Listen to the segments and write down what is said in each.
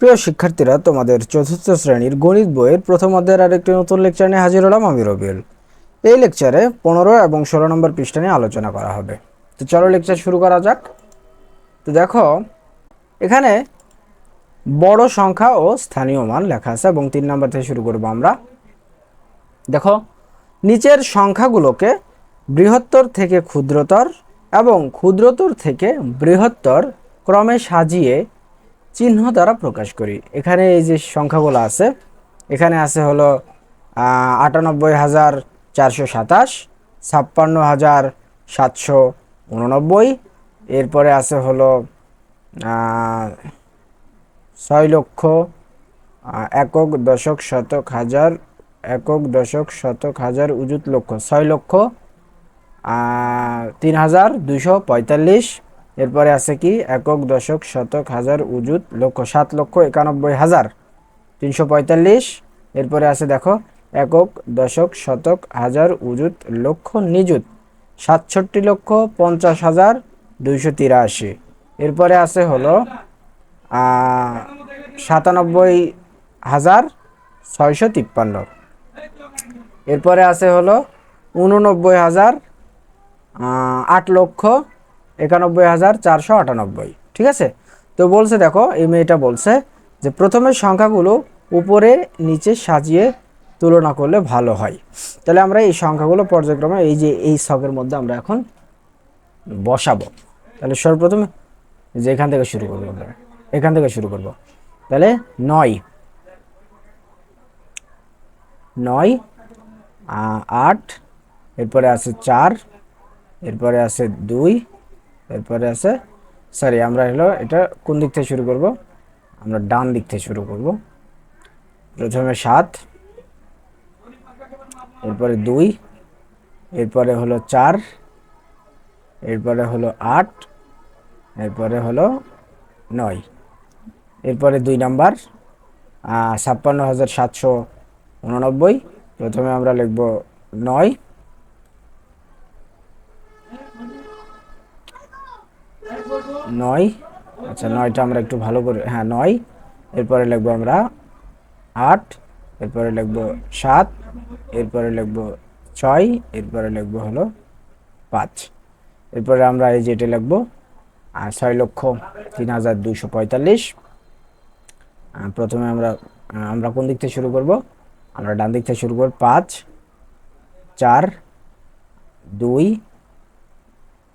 প্রিয় শিক্ষার্থীরা, তোমাদের চতুর্থ শ্রেণীর গণিত বইয়ের প্রথম অধ্যায়ের আরেকটি নতুন লেকচার নিয়ে হাজির হলাম আমি রবিউল। এই লেকচারে 15 এবং 16 নম্বর পৃষ্ঠা নিয়ে আলোচনা করা হবে। তো চলো লেকচার শুরু করা যাক। তো দেখো, এখানে বড় সংখ্যা ও স্থানীয় মান লেখা আছে এবং 3 নম্বর থেকে শুরু করব আমরা। দেখো, নিচের সংখ্যাগুলোকে বৃহত্তর থেকে ক্ষুদ্রতর এবং ক্ষুদ্রতর থেকে বৃহত্তর ক্রমে সাজিয়ে চিহ্ন দ্বারা প্রকাশ করি। এখানে এই যে সংখ্যাগুলো আছে, এখানে আছে হলো 98,427, 56,789, এরপরে আছে হলো 6 লক্ষ, একক দশক শতক হাজার, একক দশক শতক হাজার উজুত লক্ষ, 6,03,245। এরপরে আছে কি একক দশক শতক হাজার উজুত লক্ষ, 7,91,345। এরপরে আছে দেখো একক দশক শতক হাজার উজুত লক্ষ নিযুত 67,50,283। এরপরে আছে হলো 97,653। এরপরে আছে হলো 89,08,91,498। ঠিক আছে। তো বলছে দেখো, এই মেয়েটা বলছে যে প্রথমে সংখ্যাগুলো উপরে নিচে সাজিয়ে তুলনা করলে ভালো হয়। তাহলে আমরা এই সংখ্যাগুলো পর্যায়ক্রমে এই যে এই ছকের মধ্যে আমরা এখন বসাবো। তাহলে সর্বপ্রথমে যে এখান থেকে শুরু করবো, আমরা এখান থেকে শুরু করব। তাহলে 9, 8, এরপরে আছে 4, এরপরে আছে 2, এরপরে আছে সরি আমরা হলো এটা কোন দিক থেকে শুরু করব, আমরা ডান দিক থেকে শুরু করব। প্রথমে 7, এরপরে 2, এরপরে হলো 4, এরপরে হলো 8, এরপরে হলো 9, এরপরে 2 নাম্বার 56,789। প্রথমে আমরা লিখব 9, আচ্ছা 9টা আমরা একটু ভালো করে, হ্যাঁ 9। এরপরে লিখবো আমরা 8, এরপরে লিখবো 7, এরপরে লিখবো 6, এরপরে লিখবো হলো 5। এরপরে আমরা এই যেটা লিখবো 6,03,245। প্রথমে আমরা আমরা কোন দিক থেকে শুরু করব, আমরা ডান দিক থেকে শুরু করব। 5, 4, 2,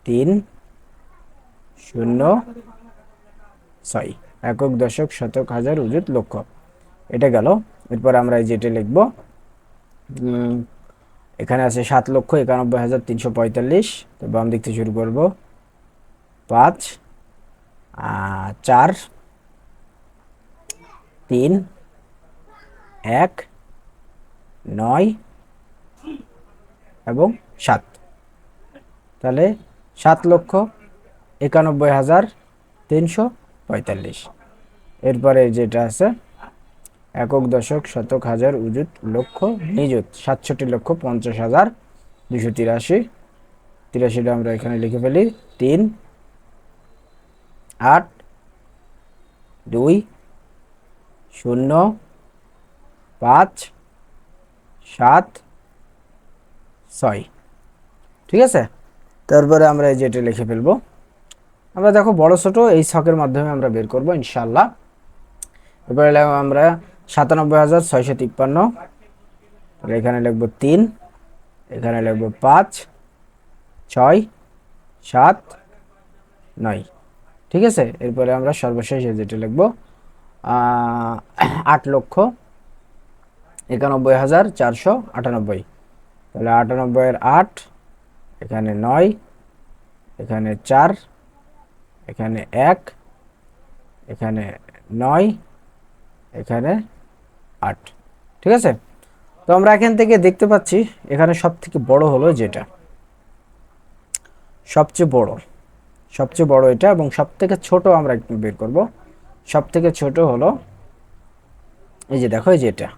3, 0, 6, একক দশক শতক হাজার উজুত লক্ষ, এটা গেল। এরপর আমরা এই যেটা লিখব, এখানে আছে 7,91,345। তো বাম দিক থেকে শুরু করব। 5, 4, 3, 1, 9 এবং 7। তাহলে 7,91,345। এরপরে যেটা আছে একক দশক শতক হাজার উজুত লক্ষ নিযুত 67,50,283। 83টা আমরা এখানে লিখে ফেলি। 3, 8, 2, 0, 5, 7, 6। ঠিক আছে। তারপরে আমরা এই যেটা লিখে ফেলবো। আমরা দেখো বড় ছোট এই ছকের মাধ্যমে আমরা বের করব ইনশাআল্লাহ। এরপরে আমরা 97,653, এখানে লিখবো 3, এখানে লিখবো 5, 6, 7, 9। ঠিক আছে। এরপরে আমরা সর্বশেষ যেটা লিখবো 8,91,498। তাহলে 98 এর 8, এখানে 9, এখানে 4, এখানে 1, এখানে 9, এখানে 8। ঠিক আছে। তো আমরা এখান থেকে দেখতে পাচ্ছি এখানে সব থেকে বড় হলো যেটা সবচেয়ে বড় এটা, এবং সব থেকে ছোট আমরা একটু বের করব। সব থেকে ছোট হলো এই যে দেখো, এই যে এটা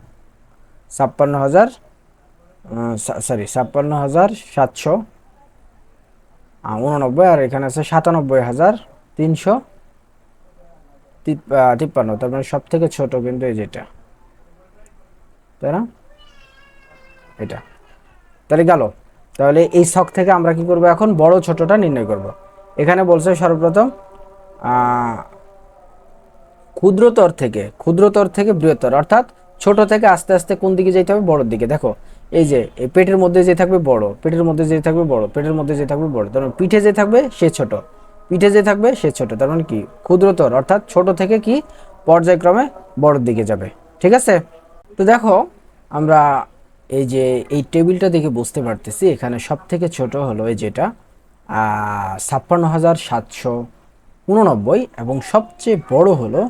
56,789, আর এখানে আছে 97,345। 53, তার মানে সব থেকে ছোট কিন্তু এই যেটা, তাই না, এটা। তাহলে গেল। তাহলে এই ছক থেকে আমরা কি করব, এখন বড় ছোটটা নির্ণয় করব। এখানে বলছে সর্বপ্রথম ক্ষুদ্রতর থেকে বৃহত্তর, অর্থাৎ ছোট থেকে আস্তে আস্তে কোন দিকে যেতে হবে, বড়র দিকে। দেখো এই যে এই পেটের মধ্যে যে থাকবে বড়, পেটের মধ্যে যে থাকবে বড়, পেটের মধ্যে যে থাকবে বড়, তার মানে পিঠে যে থাকবে সে ছোট, পিঠে যে থাকবে সে ছোট, তার মানে কি ক্ষুদ্রতর, অর্থাৎ ছোট থেকে কি পর্যায়ক্রমে বড়র দিকে যাবে। ঠিক আছে। তো দেখো আমরা এই যে এই টেবিলটা দেখে বুঝতে পারতেছি এখানে সব থেকে ছোট হলো এই যেটা 56,789, এবং সবচেয়ে বড় হলো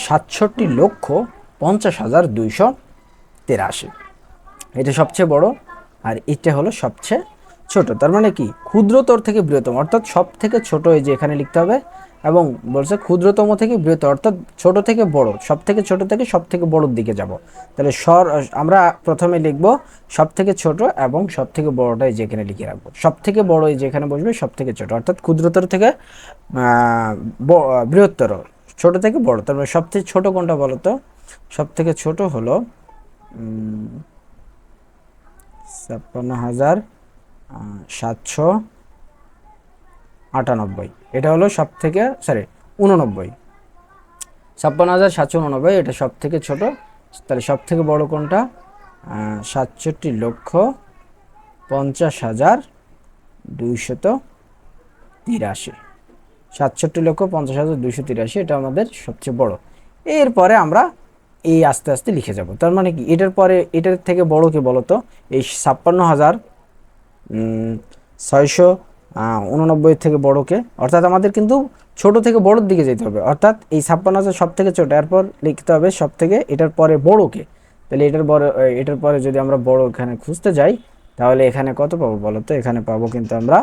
67,50,283। এটা সবচেয়ে বড় আর এটা হলো সবচেয়ে ছোট। তার মানে কি ক্ষুদ্রতর থেকে বৃহত্তম, অর্থাৎ সব থেকে ছোট এই যে এখানে লিখতে হবে, এবং বলছে ক্ষুদ্রতম থেকে বৃহত্তর, অর্থাৎ ছোট থেকে বড়, সব থেকে ছোট থেকে সব থেকে বড়র দিকে যাব। তাহলে আমরা প্রথমে লিখব সব থেকে ছোট এবং সব থেকে বড়টা এই যে এখানে লিখে রাখবো। সব থেকে বড় এই যে এখানে বসবে, সব থেকে ছোট, অর্থাৎ ক্ষুদ্রতর থেকে বৃহত্তর, ছোট থেকে বড়। তার মানে সবথেকে ছোট কোনটা বলো তো? সব থেকে ছোট হলো 56,798, এটা হলো সব থেকে, সরি 89, 56,789 এটা সব থেকে ছোট। তাহলে সব থেকে বড় কোনটা? 67,50,283, 67,50,283, এটা আমাদের সবচেয়ে বড়। এরপরে আমরা এই আস্তে আস্তে লিখে যাব। তার মানে কি এটার পরে এটার থেকে বড় কি বলতো? এই 56,689 থেকে বড়কে, অর্থাৎ আমাদের কিন্তু ছোট থেকে বড়র দিকে যেতে হবে, অর্থাৎ এই 56,000 সব থেকে ছোট, এরপর লিখতে হবে সব থেকে এটার পরে বড়কে। তাহলে এটার পরে যদি আমরা বড় এখানে খুঁজতে যাই, তাহলে এখানে কত পাবো বলো তো? এখানে পাবো কিন্তু আমরা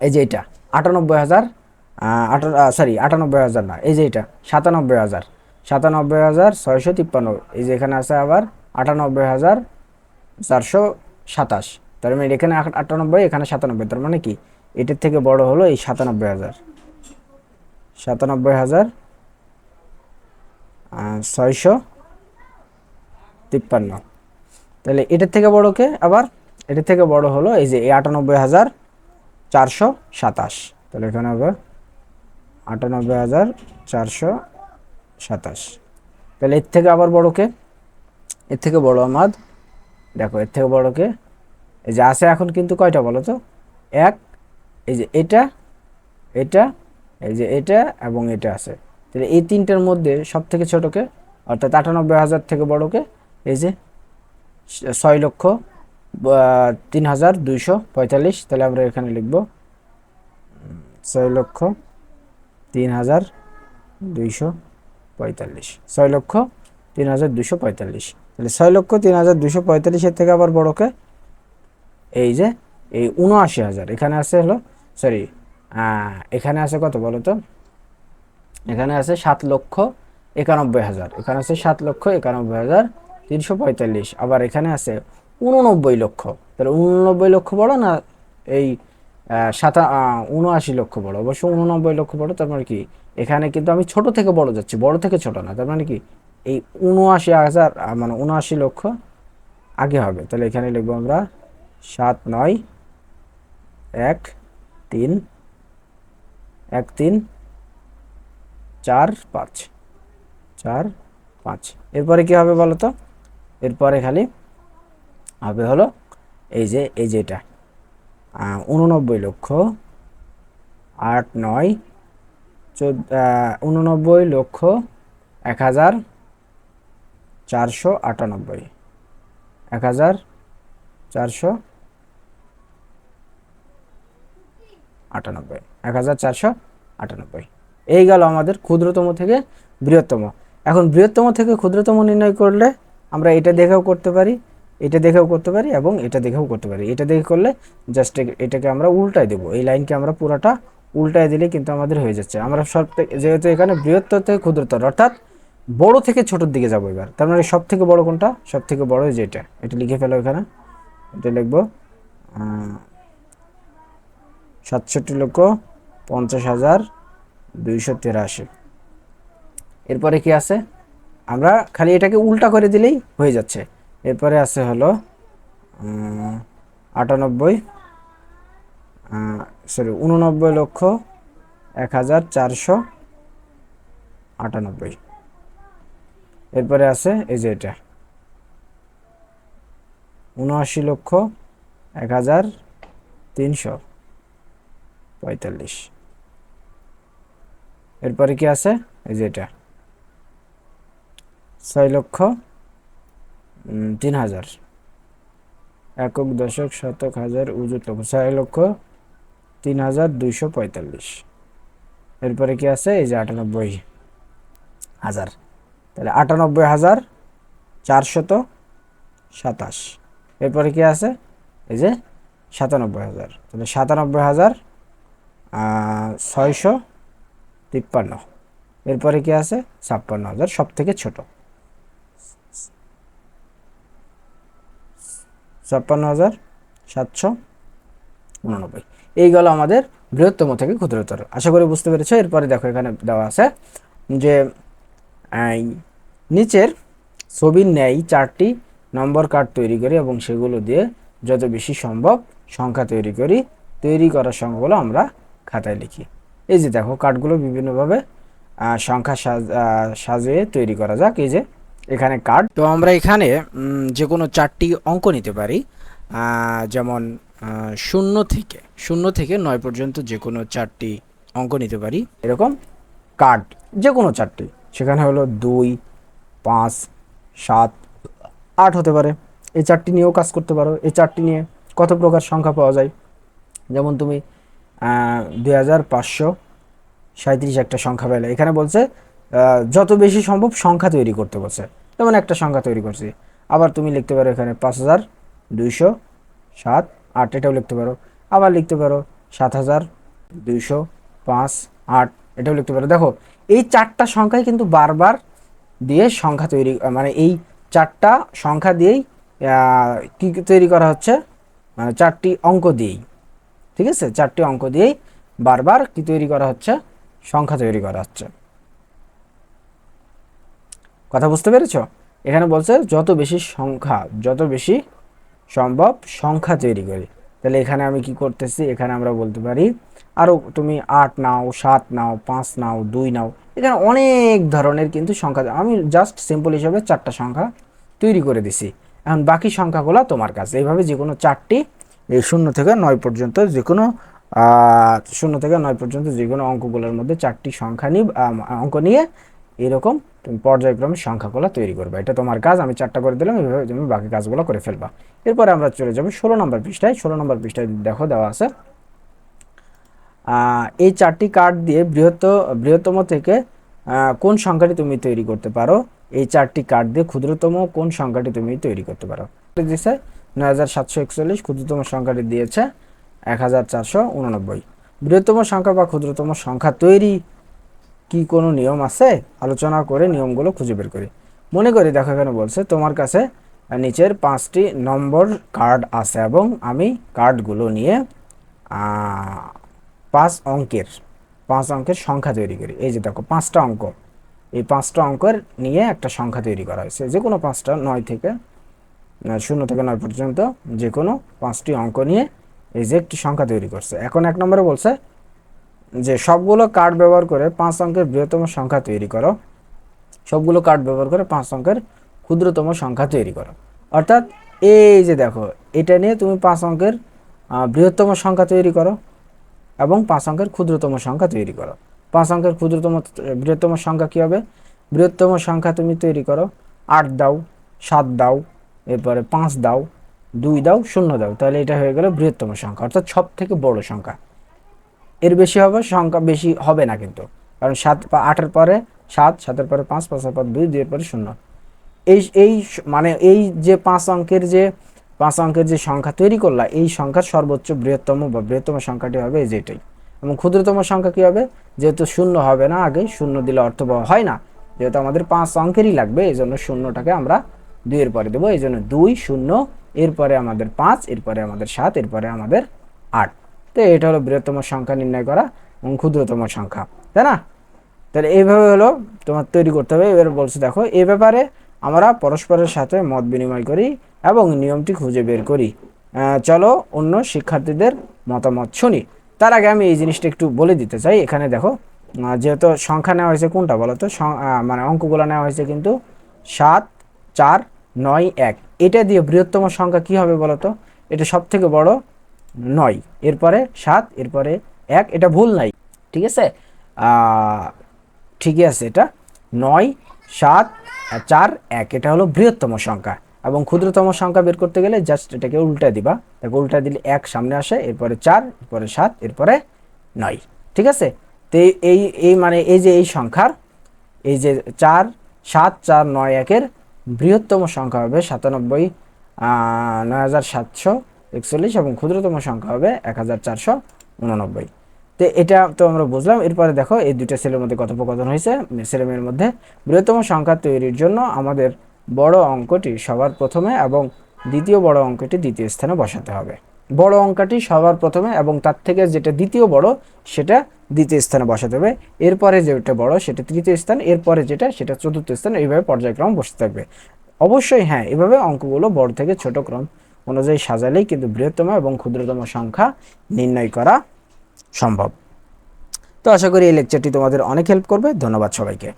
এই যে এটা 98,000, 98,000 না, এই যে এটা 97,000, 97,653, এই যে এখানে আছে আবার 98,427। তার মানে এখানে 98, এখানে 97, তার মানে কি এটার থেকে বড় হলো এই 97,000, 97,653। তাহলে এটার থেকে বড় কে? আবার এটার থেকে বড় হলো এই যে 98,427। তাহলে এখানে হবে 98,427। তাহলে এর থেকে আবার বড় কে? এর থেকে বড় আমাদ, দেখো এর থেকে বড় কে? এই যে আছে এখন কিন্তু কয়টা বলো তো? এক, এই যে এটা, এটা, এই যে এটা এবং এটা আছে। তাহলে এই তিনটার মধ্যে সব থেকে ছোটকে, অর্থাৎ 98,000 থেকে বড়কে, এই যে 6,03,245। তাহলে আমরা এখানে লিখব 6,03,245, 6,03,245। তাহলে 6,03,245 থেকে আবার বড়কে এই যে এই 79,000, এখানে আছে হলো, সরি এখানে আছে কত বলো তো? এখানে আছে 7,91,000, এখানে আছে 7,91,345। আবার এখানে আছে 89 লক্ষ। তাহলে 89 লক্ষ বড় না এই 79 লক্ষ বড়? অবশ্য 89 লক্ষ বড়। তার মানে কি এখানে কিন্তু আমি ছোট থেকে বড় যাচ্ছি, বড় থেকে ছোট না। তার মানে কি এই 79,000 মানে 79 লক্ষ আগে হবে। তাহলে এখানে লিখবো আমরা 7,9,1,3,1,3,4,5। এরপরে কি হবে বলো তো? এরপরে খালি হবে হলো এই যে এটা 89,8,9,1,498, 1,498। এই গেল আমাদের ক্ষুদ্রতম থেকে বৃহত্তম। এখন বৃহত্তম থেকে ক্ষুদ্রতম নির্ণয় করলে আমরা এটা দেখেও করতে পারি, এটা দেখেও করতে পারি, এবং এটা দেখেও করতে পারি। এটা দেখে করলে জাস্ট এটাকে আমরা উল্টায় দেবো, এই লাইনকে আমরা পুরোটা উল্টায় দিলে কিন্তু আমাদের হয়ে যাচ্ছে। আমরা সব থেকে, যেহেতু এখানে বৃহত্তর থেকে ক্ষুদ্রতর, অর্থাৎ বড় থেকে ছোটোর দিকে যাবো এবার। তার মানে সব থেকে বড় কোনটা? সব থেকে বড় যেটা, এটা লিখে ফেলো এখানে। এটা লিখবো 67,50,283। এরপরে কি আছে, আমরা খালি এটাকে উল্টা করে দিলেই হয়ে যাচ্ছে। এরপরে আছে হলো 98 সরি 89,01,498। এরপরে আছে এই যে এটা 79,01,345। এরপরে কি আছে, এই যে এটা 6,03,000, একক দশক শতক হাজার উজুত লক্ষ, 6,03,245। এরপরে কি আছে, এই যে 98,000, তাহলে 98,427। এরপরে কি আছে, এই যে 97,000, তাহলে 97,653। এরপরে কি আছে 56,000, সব থেকে ছোট 56,789। এই গেল আমাদের বৃহত্তম থেকে ক্ষুদ্রতর। আশা করি বুঝতে পেরেছো। এরপরে দেখো এখানে দেওয়া আছে যে নিচের ছবির ন্যায় 4টি নম্বর কার্ড তৈরি করি এবং সেগুলো দিয়ে যত বেশি সম্ভব সংখ্যা তৈরি করি। তৈরি করা সংখ্যাগুলো আমরা খাতায় লিখি। এই যে দেখো কার্ডগুলো বিভিন্নভাবে সংখ্যা সাজিয়ে তৈরি করা যাক। এই যে এখানে কার্ড, তো আমরা এখানে যে কোনো 4টি অঙ্ক নিতে পারি, যেমন 0 থেকে 9 পর্যন্ত যে কোনো 4টি অঙ্ক নিতে পারি। এরকম কার্ড যে কোনো 4টি, সেখানে হলো 2, 5, 7, 8 হতে পারে। এই 4টি নিয়েও কাজ করতে পারো। এই 4টি নিয়ে কত প্রকার সংখ্যা পাওয়া যায়, যেমন তুমি 2537 একটা সংখ্যা পেলে, এখানে বলছে যত বেশি সম্ভব সংখ্যা তৈরি করতে বলছে। যেমন একটা সংখ্যা তৈরি করছি, আবার তুমি লিখতে পারো এখানে 5207,8, এটাও লিখতে পারো। আবার লিখতে পারো 7205,8, এটাও লিখতে পারো। দেখো এই 4টা সংখ্যাই কিন্তু বারবার দিয়ে সংখ্যা তৈরি, মানে এই 4টা সংখ্যা দিয়েই কি তৈরি করা হচ্ছে, 4টি অঙ্ক দিয়েই, ঠিক আছে, 4টি অঙ্ক দিয়েই বারবার কি তৈরি করা হচ্ছে, সংখ্যা তৈরি করা হচ্ছে। কথা বুঝতে পেরেছো? এখানে বলছে যত বেশি সম্ভব সংখ্যা তৈরি করি। তাহলে এখানে আমি কি করতেছি, এখানে আমরা বলতে পারি আরও তুমি 8 নাও, 7 নাও, 5 নাও, 2 নাও, এখানে অনেক ধরনের কিন্তু সংখ্যা। আমি জাস্ট সিম্পল হিসাবে 4টা সংখ্যা তৈরি করে দিছি। এখন বাকি সংখ্যাগুলো তোমার কাছে। এইভাবে যে কোনো 4টি, এই 0 থেকে 9 পর্যন্ত যে কোনো 0 থেকে 9 পর্যন্ত যে কোনো অঙ্কগুলোর মধ্যে 4টি সংখ্যা অঙ্ক নিয়ে এরকম তুমি পর্যায়ক্রমে সংখ্যাগুলো তৈরি করবে। এটা তোমার কাজ। আমি 4টা করে দিলাম, এইভাবে তুমি বাকি কাজগুলো করে ফেলবা। এরপরে আমরা চলে যাব 16 নম্বর পৃষ্ঠায়। 16 নম্বর পৃষ্ঠায় দেখো দেওয়া আছে এই 4টি কার্ড দিয়ে বৃহত্তম থেকে কোন সংখ্যাটি তুমি তৈরি করতে পারো। এই 4টি কার্ড দিয়ে ক্ষুদ্রতম কোন সংখ্যাটি তুমি তৈরি করতে পারো। দিয়েছে 9741, ক্ষুদ্রতম সংখ্যাটি দিয়েছে 1489। বৃহত্তম সংখ্যা বা ক্ষুদ্রতম সংখ্যা তৈরি কি কোনো নিয়ম আছে? আলোচনা করে নিয়মগুলো খুঁজে বের করি। মনে করি দেখো এখানে বলছে তোমার কাছে নিচের 5টি নম্বর কার্ড আছে এবং আমি কার্ডগুলো নিয়ে 5 অঙ্কের সংখ্যা তৈরি করি। এই যে দেখো 5টা অঙ্ক, এই 5টা অঙ্কের নিয়ে একটা সংখ্যা তৈরি করা হয়েছে। যে কোনো 5টা 0 থেকে 9 পর্যন্ত যে কোনো 5টি অঙ্ক নিয়ে এই যে একটি সংখ্যা তৈরি করছে। এখন 1 নম্বরে বলছে যে সবগুলো কার্ড ব্যবহার করে 5 অঙ্কের বৃহত্তম সংখ্যা তৈরি করো। সবগুলো কার্ড ব্যবহার করে 5 অঙ্কের ক্ষুদ্রতম সংখ্যা তৈরি করো। অর্থাৎ এই যে দেখো এটা নিয়ে তুমি 5 অঙ্কের বৃহত্তম সংখ্যা তৈরি করো এবং 5 অঙ্কের ক্ষুদ্রতম সংখ্যা তৈরি করো। 5 অঙ্কের বৃহত্তম সংখ্যা কী হবে? বৃহত্তম সংখ্যা তুমি তৈরি করো 8 দাও, 7 দাও, এরপরে 5 দাও, 2 দাও, 0 দাও, তাহলে এটা হয়ে গেল বৃহত্তম সংখ্যা, অর্থাৎ সব থেকে বড় সংখ্যা। এর বেশি হবে সংখ্যা বেশি হবে না কিন্তু, কারণ 8-এর পরে 7, 7-এর পরে 5, 5-এর পরে 2, 2-এর পরে 0। এই মানে এই যে 5 অঙ্কের যে সংখ্যা তৈরি করলা, এই সংখ্যার সর্বোচ্চ বৃহত্তম সংখ্যাটি হবে এই যেটাই। এবং ক্ষুদ্রতম সংখ্যা কী হবে? যেহেতু 0 হবে না, আগে 0 দিলে অর্থবহ হয় না, যেহেতু আমাদের 5 অঙ্কেরই লাগবে, এই জন্য 0টাকে আমরা 2-এর পরে দেবো। এই জন্য 2, 0, এরপরে আমাদের 5, এরপরে আমাদের 7, এরপরে আমাদের 8। তো এটা হলো বৃহত্তম সংখ্যা নির্ণয় করা এবং ক্ষুদ্রতম সংখ্যা, তাই না? তাহলে এইভাবে হলো তোমার তৈরি করতে হবে। এবার বলছে দেখো, এই ব্যাপারে আমরা পরস্পরের সাথে মত বিনিময় করি এবং নিয়মটি খুঁজে বের করি। চলো অন্য শিক্ষার্থীদের মতামত শুনি। তার আগে আমি এই জিনিসটা একটু বলে দিতে চাই। এখানে দেখো, যেহেতু সংখ্যা নেওয়া হয়েছে কোনটা বলো তো, মানে অঙ্কগুলো নেওয়া হয়েছে কিন্তু 7, 4, 9, 1। এটা দিয়ে বৃহত্তম সংখ্যা কি হবে বলো তো? এটা সব থেকে বড় 9, এরপরে 7, এরপরে 1। এটা ভুল নাই, ঠিক আছে? ঠিকই আছে, এটা 9, 7, 4, 1 এটা হলো বৃহত্তম সংখ্যা। এবং ক্ষুদ্রতম সংখ্যা বের করতে গেলে জাস্ট এটাকে উল্টা দিবা। দেখো উল্টা দিলে 1 সামনে আসে, এরপরে 4, এরপরে 7, এরপরে 9। ঠিক আছে? তো এই এই মানে এই যে এই সংখ্যার এই যে 4, 7, 4, 9, 1-এর বৃহত্তম সংখ্যা হবে 97,9741 এবং ক্ষুদ্রতম সংখ্যা হবে 1489। তো এটা তো আমরা বুঝলাম। এরপরে দেখো এই দুইটা ছেলের মধ্যে কথোপকথন হয়েছে, ছেলে মেয়ের মধ্যে। বৃহত্তম সংখ্যা তৈরির জন্য আমাদের বড় অঙ্কটি সবার প্রথমে এবং দ্বিতীয় বড় অঙ্কটি দ্বিতীয় স্থানে বসাতে হবে। বড় অঙ্কটি সবার প্রথমে এবং তার থেকে যেটা দ্বিতীয় বড় সেটা দ্বিতীয় স্থানে বসাতে হবে। এরপরে যেটা বড় সেটা তৃতীয় স্থান, এরপরে যেটা সেটা চতুর্থ স্থান। এইভাবে পর্যায়ক্রম বসতে থাকবে। অবশ্যই হ্যাঁ, এভাবে অঙ্কগুলো বড় থেকে ছোট ক্রম অনুযায়ী সাজালেই কিন্তু বৃহত্তম এবং ক্ষুদ্রতম সংখ্যা নির্ণয় করা সম্ভব। তো আশা করি এই লেকচারটি তোমাদের অনেক হেল্প করবে। ধন্যবাদ সবাইকে।